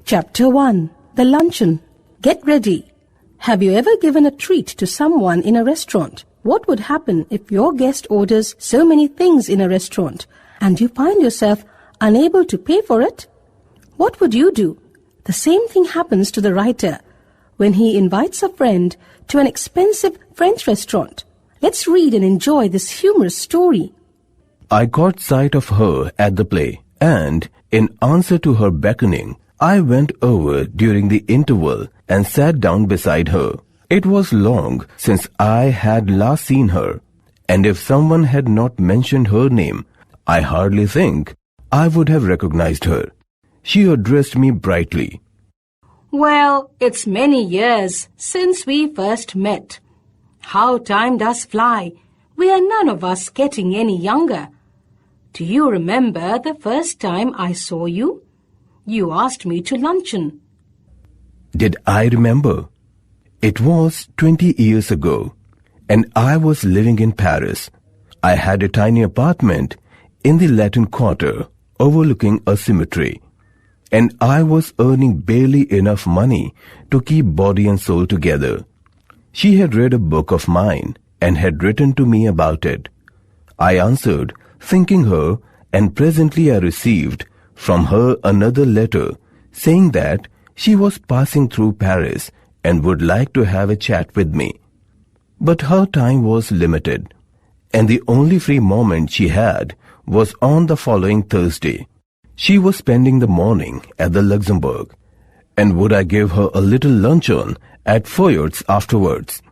Chapter 1. The Luncheon. Get ready. Have you ever given a treat to someone in a restaurant? What would happen if your guest orders so many things in a restaurant and you find yourself unable to pay for it? What would you do? The same thing happens to the writer when he invites a friend to an expensive French restaurant. Let's read and enjoy this humorous story. I caught sight of her at the play, and, in answer to her beckoning, I went over during the interval and sat down beside her. It was long since I had last seen her, and if someone had not mentioned her name, I hardly think I would have recognized her. She addressed me brightly. Well, it's many years since we first met. How time does fly. We are none of us getting any younger. Do you remember the first time I saw you? You asked me to luncheon. Did I remember? It was 20 years ago, and I was living in Paris. I had a tiny apartment in the Latin Quarter overlooking a cemetery, and I was earning barely enough money to keep body and soul together. She had read a book of mine and had written to me about it. I answered, thanking her, and presently I received from her another letter saying that she was passing through Paris and would like to have a chat with me. But her time was limited, and the only free moment she had was on the following Thursday. She was spending the morning at the Luxembourg, and would I give her a little luncheon at Feuert's afterwards.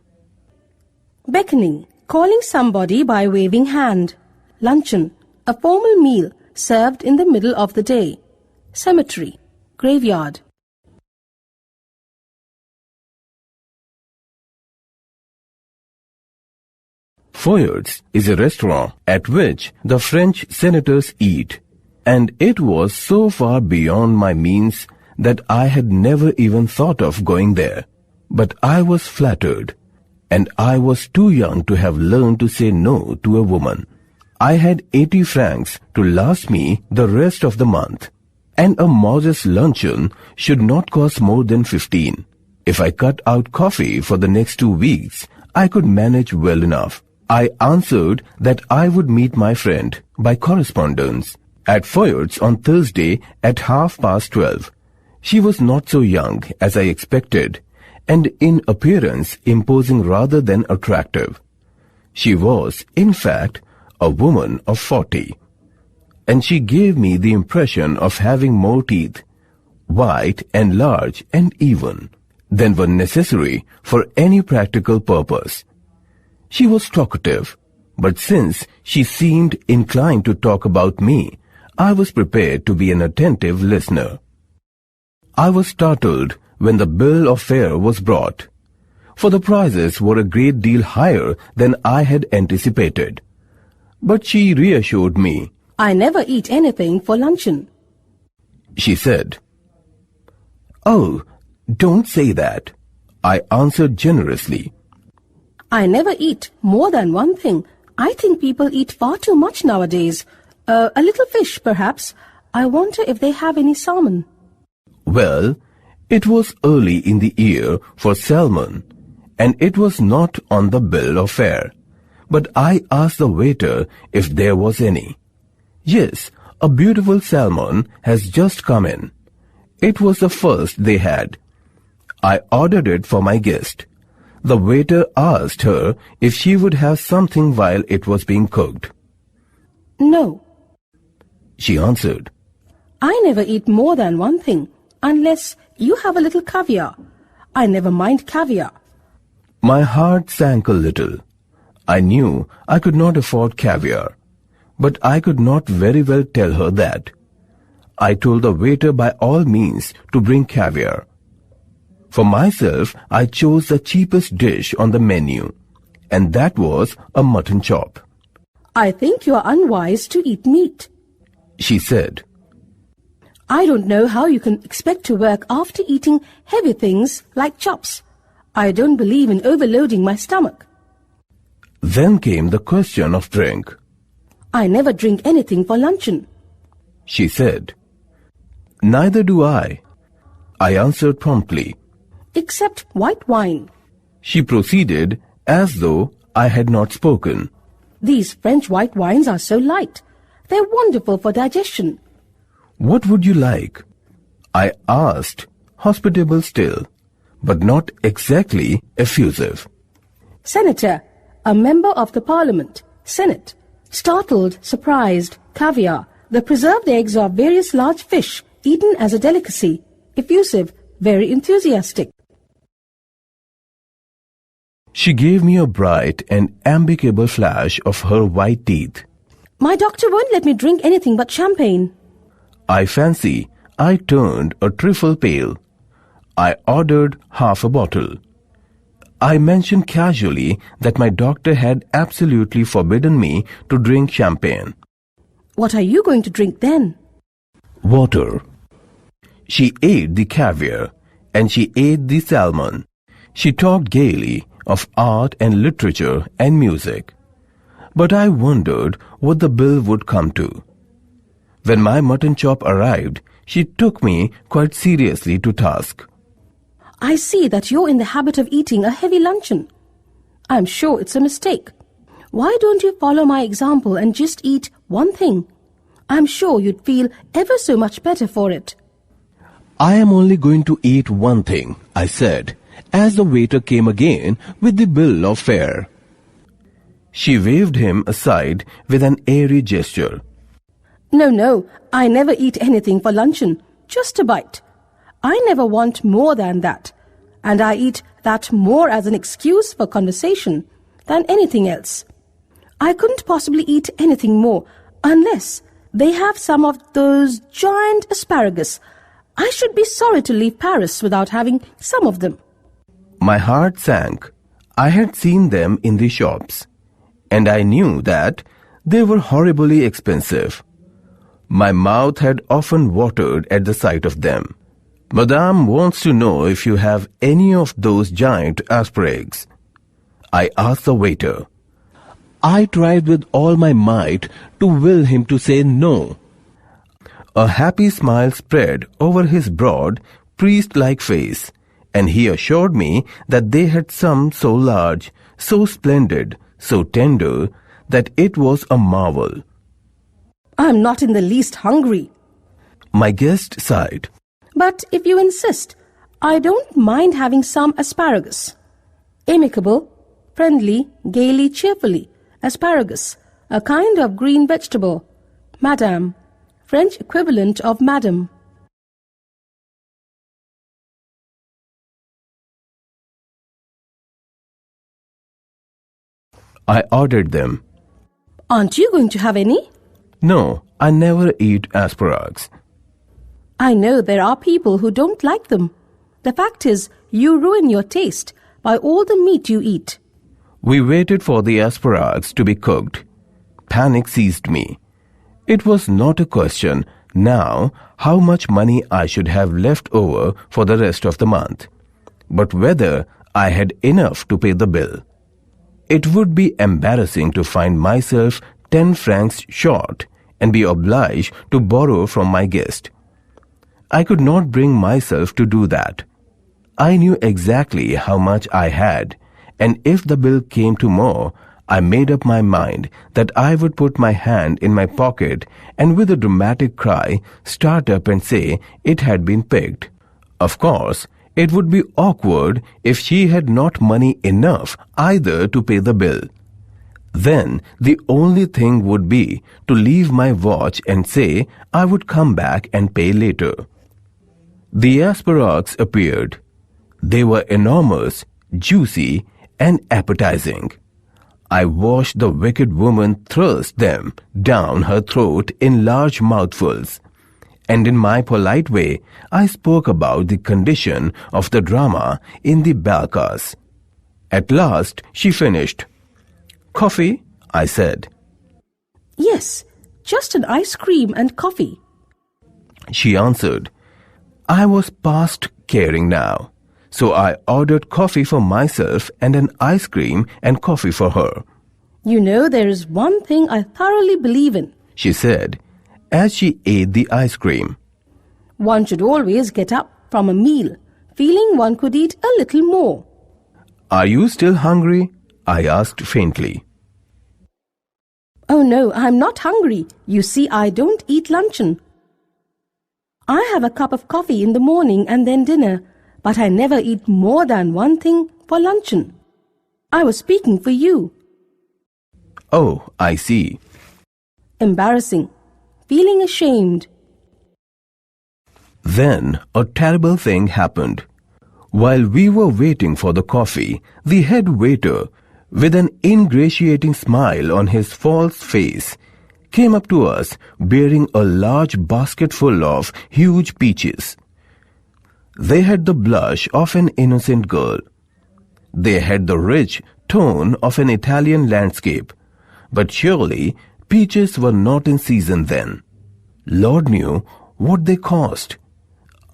Beckoning. Calling somebody by waving hand. Luncheon. A formal meal served in the middle of the day. Cemetery. Graveyard. Feuert's is a restaurant at which the French senators eat, and it was so far beyond my means that I had never even thought of going there. But I was flattered, and I was too young to have learned to say no to a woman. I had 80 francs to last me the rest of the month, and a modest luncheon should not cost more than 15. If I cut out coffee for the next 2 weeks, I could manage well enough. I answered that I would meet my friend by correspondence at Feuert's on Thursday at 12:30. She was not so young as I expected, and in appearance imposing rather than attractive. She was, in fact, a woman of 40, and she gave me the impression of having more teeth, white and large and even, than were necessary for any practical purpose. She was talkative, but since she seemed inclined to talk about me, I was prepared to be an attentive listener. I was startled when the bill of fare was brought, for the prices were a great deal higher than I had anticipated. But she reassured me. I never eat anything for luncheon. She said. Oh, don't say that, I answered generously. I never eat more than one thing. I think people eat far too much nowadays. A little fish, perhaps. I wonder if they have any salmon. Well, it was early in the year for salmon, and it was not on the bill of fare. But I asked the waiter if there was any. Yes, a beautiful salmon has just come in. It was the first they had. I ordered it for my guest. The waiter asked her if she would have something while it was being cooked. No, she answered. I never eat more than one thing, unless you have a little caviar. I never mind caviar. My heart sank a little. I knew I could not afford caviar, but I could not very well tell her that. I told the waiter by all means to bring caviar. For myself, I chose the cheapest dish on the menu, and that was a mutton chop. I think you are unwise to eat meat, she said. I don't know how you can expect to work after eating heavy things like chops. I don't believe in overloading my stomach. Then came the question of drink. I never drink anything for luncheon, she said. Neither do I. I answered promptly. Except white wine. She proceeded as though I had not spoken. These French white wines are so light. They're wonderful for digestion. What would you like? I asked, hospitable still, but not exactly effusive. Senator, a member of the Parliament, Senate, startled, surprised, caviar, the preserved eggs of various large fish, eaten as a delicacy, effusive, very enthusiastic. She gave me a bright and amicable flash of her white teeth. My doctor won't let me drink anything but champagne. I fancy I turned a trifle pale. I ordered half a bottle. I mentioned casually that my doctor had absolutely forbidden me to drink champagne. What are you going to drink then? Water. She ate the caviar and she ate the salmon. She talked gaily of art and literature and music. But I wondered what the bill would come to. When my mutton chop arrived, she took me quite seriously to task. I see that you're in the habit of eating a heavy luncheon. I'm sure it's a mistake. Why don't you follow my example and just eat one thing? I'm sure you'd feel ever so much better for it. I am only going to eat one thing, I said, as the waiter came again with the bill of fare. She waved him aside with an airy gesture. No, I never eat anything for luncheon, just a bite. I never want more than that, and I eat that more as an excuse for conversation than anything else. I couldn't possibly eat anything more unless they have some of those giant asparagus. I should be sorry to leave Paris without having some of them. My heart sank. I had seen them in the shops, and I knew that they were horribly expensive. My mouth had often watered at the sight of them. Madame wants to know if you have any of those giant asparagus. I asked the waiter. I tried with all my might to will him to say no. A happy smile spread over his broad, priest-like face, and he assured me that they had some so large, so splendid, so tender, that it was a marvel. I'm not in the least hungry. My guest sighed. But if you insist, I don't mind having some asparagus. Amicable, friendly, gaily, cheerfully, asparagus, a kind of green vegetable. Madame, French equivalent of madam. I ordered them. Aren't you going to have any? No, I never eat asparagus. I know there are people who don't like them. The fact is, you ruin your taste by all the meat you eat. We waited for the asparagus to be cooked. Panic seized me. It was not a question now how much money I should have left over for the rest of the month, but whether I had enough to pay the bill. It would be embarrassing to find myself 10 francs short and be obliged to borrow from my guest. I could not bring myself to do that. I knew exactly how much I had, and if the bill came to more, I made up my mind that I would put my hand in my pocket and with a dramatic cry start up and say it had been picked. Of course, it would be awkward if she had not money enough either to pay the bill. Then the only thing would be to leave my watch and say I would come back and pay later. The asparagus appeared. They were enormous, juicy, and appetizing. I watched the wicked woman thrust them down her throat in large mouthfuls, and in my polite way I spoke about the condition of the drama in the Balkans. At last she finished. "Coffee?" I said. Yes, just an ice cream and coffee. She answered. I was past caring now, so I ordered coffee for myself and an ice cream and coffee for her. You know, there is one thing I thoroughly believe in, she said, as she ate the ice cream. One should always get up from a meal, feeling one could eat a little more. Are you still hungry? I asked faintly. Oh no, I'm not hungry. You see, I don't eat luncheon. I have a cup of coffee in the morning and then dinner, but I never eat more than one thing for luncheon. I was speaking for you. Oh, I see. Embarrassing. Feeling ashamed. Then a terrible thing happened. While we were waiting for the coffee, the head waiter, with an ingratiating smile on his false face, came up to us bearing a large basket full of huge peaches. They had the blush of an innocent girl. They had the rich tone of an Italian landscape. But surely peaches were not in season then. Lord knew what they cost.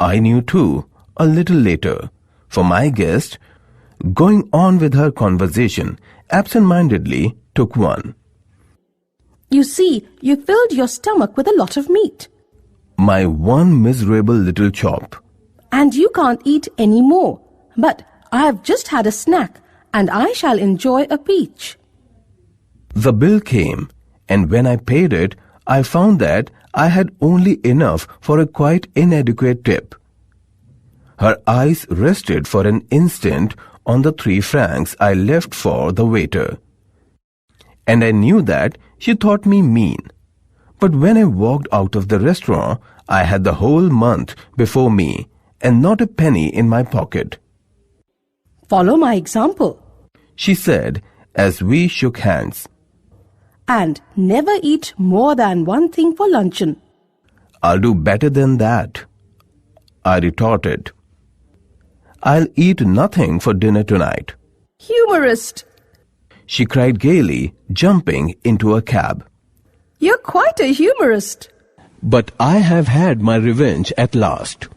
I knew too, a little later, for my guest, going on with her conversation, absent-mindedly took one. You see, you filled your stomach with a lot of meat. My one miserable little chop. And you can't eat any more. But I have just had a snack, and I shall enjoy a peach. The bill came, and when I paid it, I found that I had only enough for a quite inadequate tip. Her eyes rested for an instant on the 3 francs I left for the waiter. And I knew that she thought me mean. But when I walked out of the restaurant, I had the whole month before me and not a penny in my pocket. Follow my example, she said as we shook hands. And never eat more than one thing for luncheon. I'll do better than that, I retorted. I'll eat nothing for dinner tonight. Humorist! She cried gaily, jumping into a cab. You're quite a humorist. But I have had my revenge at last.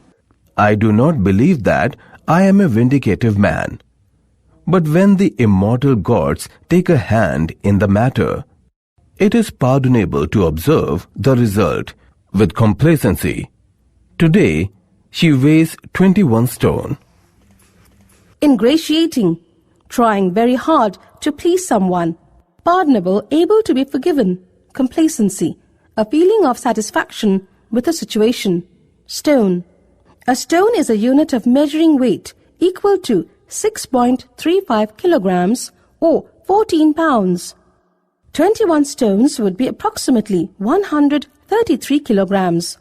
I do not believe that I am a vindicative man. But when the immortal gods take a hand in the matter, it is pardonable to observe the result with complacency. Today, she weighs 21 stone. Ingratiating, trying very hard to please someone, pardonable, able to be forgiven, complacency, a feeling of satisfaction with a situation. Stone. A stone is a unit of measuring weight equal to 6.35 kilograms or 14 pounds. 21 stones would be approximately 133 kilograms.